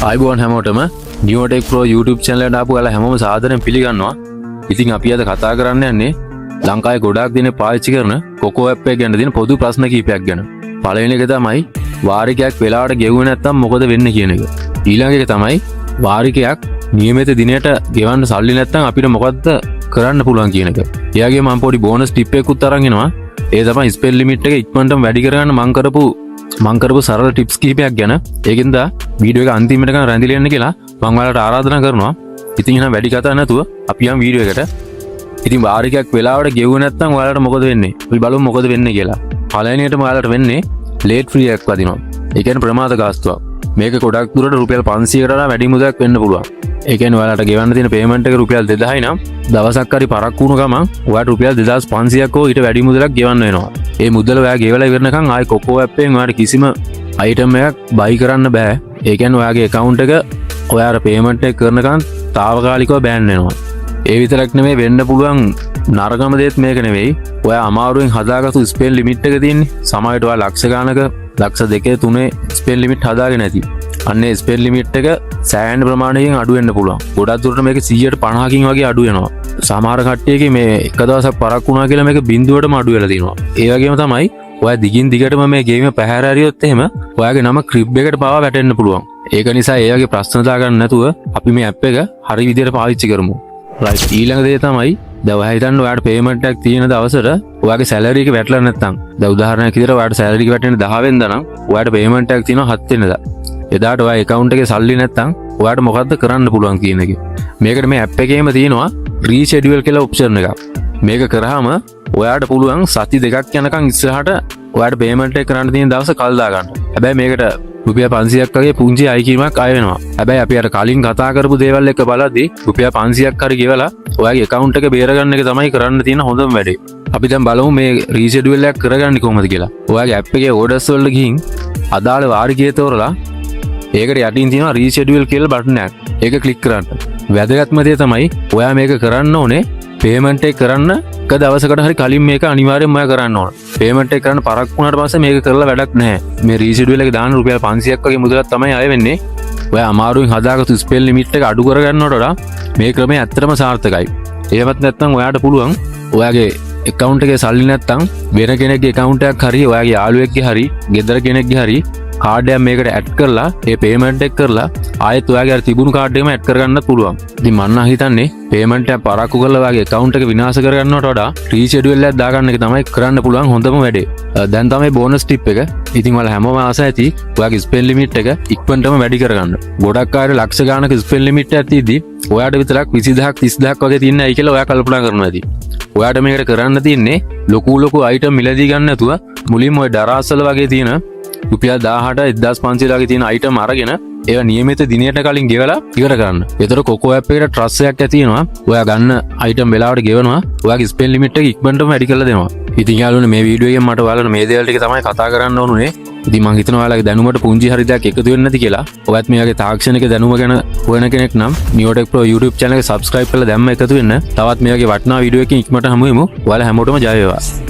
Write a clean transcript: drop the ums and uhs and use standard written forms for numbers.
ආයිබෝන් හැමෝටම නියෝටෙක් pro YouTube channel එකට ආපු ඔයාලා හැමෝම සාදරයෙන් පිළිගන්නවා. ඉතින් අපි අද කතා කරන්න යන්නේ ලංකාවේ ගොඩාක් දෙනෙක් පාවිච්චි කරන කොකෝ ඇප් එක ගැන දෙන පොදු ප්‍රශ්න කිහිපයක් ගැන. පළවෙනි එක තමයි වාරිකයක් වෙලාවට ගෙවුවේ නැත්නම් මොකද වෙන්නේ කියන එක. ඊළඟ එක තමයි වාරිකයක් නියමිත දිනයට ගෙවන්න සල්ලි නැත්නම් අපිට මොකද්ද කරන්න පුළුවන් කියන එක. එයාගේ මම පොඩි බෝනස් ටිප් එකකුත් අරන් එනවා. ඒ තමයි ස්පෙල් ලිමිට් එක ඉක්මනටම වැඩි කරගන්න මං කරපු සරල ටිප්ස් කිහිපයක් ගැන. ඒකින්ද වීඩියෝ එක අන්තිමට ගන්න රැඳිලා ඉන්න කියලා මම ඔයාලට ආරාධනා කරනවා. ඉතින් එහෙනම් වැඩි කතා නැතුව අපි යමු වීඩියෝ එකට. ඉතින් වාරිකයක් වෙලාවට ගෙවුවේ නැත්නම් ඔයාලට මොකද වෙන්නේ? අපි බලමු මොකද වෙන්නේ කියලා. පළවෙනියටම ඔයාලට වෙන්නේ ලේට් ෆ්‍රී එකක් වදිනවා. ඒ කියන්නේ ප්‍රමාද ගාස්තුවක්. මේක ගොඩක් දුරට රුපියල් 500කට වඩා වැඩි මුදලක් වෙන්න පුළුවන්. ඒ කියන්නේ ඔයාලට ගෙවන්න තියෙන පේමන්ට් එක රුපියල් 2000යි නම් දවසක් හරි පරක්කු වුණ ගමන් ඔයාලට රුපියල් 2500ක් හෝ ඊට වැඩි මුදලක් ගෙවන්න වෙනවා. ඒ මුදල ඔයා ගෙවලා ඉවරනකන් ආයි කොකෝ ඇප් එකෙන් ඔයාලට කිසිම අයිටම් එකක් බයි කරන්න බෑ. ඒ කියන්නේ ඔයාගේ account එක ඔයාලා පේමන්ට් එක කරනකන් తాවකාලිකව බෑන් වෙනවා. ඒ විතරක් නෙමෙයි වෙන්න පුළුවන් නරකම දෙයක් මේක නෙවෙයි. ඔයා අමාරුවෙන් හදාගත්තු ස්පෙල් ලිමිට් එක තියෙන්නේ. සමහරවිට ඔයා ලක්ෂ ගානක ලක්ෂ 2 3 ස්පෙල් ලිමිට් හදාගෙන නැති. අන්නේ ස්පෙල් ලිමිට් එක සෑහෙන ප්‍රමාණයකින් අඩු වෙන්න පුළුවන්. ගොඩක් දුරට මේක 150කින් වගේ අඩු වෙනවා. සමහර කට්ටියගේ මේ එක දවසක් පරක්කු වුණා කියලා මේක බිඳුවටම අඩු වෙලා තියෙනවා. ඒ වගේම තමයි ඔයා දිගින් දිගටම මේ ගේම පැහැර හරියොත් එහෙම ඔයාගේ නම ක්‍රිබ් එකට පාවා වැටෙන්න පුළුවන්. ඒක නිසා ඒ වගේ ප්‍රශ්න දාගන්න නැතුව අපි මේ ඇප් එක හරි විදිහට පාවිච්චි කරමු. රයිට්. ඊළඟ දේ තමයි දැන් ඔයා හිතන්න ඔයාට පේමන්ට් එකක් තියෙන දවසට ඔයාගේ සැලරි එක වැටලා නැත්නම් දැන් උදාහරණයක් විදිහට ඔයාට සැලරි එක වැටෙන්නේ 10 වෙනිදා නම් ඔයාට පේමන්ට් එකක් තියෙනවා 7 වෙනිදා. එදාට ඔයා account එකේ සල්ලි නැත්නම් ඔයාට මොකද්ද කරන්න පුළුවන් කියන එක. මේකට මේ ඇප් එකේම තියෙනවා රීෂෙඩියුල් කියලා ඔප්ෂන් එකක්. මේක කරාම ඔයාට පුළුවන් සති දෙකක් යනකම් ඉස්සරහට ඔයාට පේමන්ට් එක කරන්න තියෙන දවස කල් දා ගන්න. හැබැයි මේකට රුපියල් 500ක් වගේ පුංචි අය කීමක් ආය වෙනවා. හැබැයි අපි අර කලින් කතා කරපු දේවල් එක බලද්දී රුපියල් 500ක් හරි ගෙවලා ඔයාගේ account එක බේරගන්න එක තමයි කරන්න තියෙන හොඳම වැඩේ. අපි දැන් බලමු මේ රීෂෙඩියුල් එකක් කරගන්නේ කොහොමද කියලා. ඔයාගේ ඇප් එකේ ඕඩර්ස් වලට ගිහින් අදාළ වාරිකය තෝරලා ඒකට යටින් තියෙනවා රීෂෙඩියුල් කියලා බටන් එකක්. ඒක ක්ලික් කරන්න. වැදගත්ම දේ තමයි ඔයා මේක කරන්න ඕනේ පේමන්ට් එක කරන්න එක දවසකට හරි කලින් මේක අනිවාර්යෙන්ම ඔයා කරන්න ඕන. පේමන්ට් එක කරන්න පරක් වුණාට පස්සේ මේක කරලා වැඩක් නැහැ. මේ රීෂෙඩියුල් එක දාන්න රුපියල් 500ක් වගේ මුදලක් තමයි ආයෙ වෙන්නේ. ඔයා අමාරුවෙන් හදාගත්තු ස්පෙල් ලිමිට් එක අඩු කරගන්නවට වඩා මේ ක්‍රමය ඇත්තටම සාර්ථකයි. එහෙමත් නැත්නම් ඔයාට පුළුවන් ඔයාගේ account එකේ සල්ලි නැත්නම් වෙන කෙනෙක්ගේ account එකක් හරි ඔයාගේ යාළුවෙක්ගේ හරි ගෙදර කෙනෙක්ගේ හරි කාඩ් එකක් මේකට ඇඩ් කරලා ඒ පේමන්ට් එක කරලා ආයෙත් ඔයාගේ අර තිබුණු කාඩ් එකම ඇඩ් කරගන්නත් පුළුවන්. ඉතින් මම නම් හිතන්නේ පේමන්ට් එක පරක්කු කරලා ඔයාගේ account එක විනාශ කරගන්නවට වඩා රීෂෙඩියුල් එකක් දාගන්න එක තමයි කරන්න පුළුවන් හොඳම වැඩේ. දැන් තමයි බෝනස් ටිප් එක. ඉතින් ඔයාලා හැමෝම ආස ඇති ඔයාගේ ස්පෙල් ලිමිට් එක ඉක්මනටම වැඩි කරගන්න. ගොඩක් අය ලක්ෂ ගානක ස්පෙල් ලිමිට් එකක් තියෙද්දි ඔයාට විතරක් 20000ක් 30000ක් වගේ තියෙන ඇයි කියලා ඔයා කල්පනා කරනවා ඇති. ඔයාට මේකට කරන්න තියෙන්නේ ලොකු අයිටම් මිලදී ගන්න නැතුව මුලින්ම ඔය දරාසල වගේ තියෙන රුපියල් 1000ට 1500 වගේ තියෙන අයිටම් අරගෙන ඒවා නියමිත දිනයට කලින් ගෙවලා ඉවර කරන්න. ඒතර කොකෝ ඇප් එකට ට්‍රස්ට් එකක් ඇති වෙනවා. ඔයා ගන්න අයිටම් වෙලාවට ගෙවනවා. ඔයාගේ ස්පෙල් ලිමිට් එක ඉක්මනටම වැඩි කරලා දෙනවා. ඉතින් යාළුවනේ මේ වීඩියෝ එකෙන් මට ඔයාලට මේ දේවල් ටික තමයි කතා කරන්න ඕනුනේ. ඉතින් මම හිතනවා ඔයාලගේ දැනුමට පුංචි හරි දෙයක් එකතු වෙන්නේ නැති කියලා. ඔයත් මේ වගේ තාක්ෂණික දැනුම ගැන හොයන කෙනෙක් නම් නියෝටෙක් ප්‍රෝ YouTube channel එක subscribe කරලා දැම්ම එකතු වෙන්න. තවත් මේ වගේ වටිනා වීඩියෝ එකකින් ඉක්මනට හමු වෙමු. ඔයාලා හැමෝටම ජය වේවා.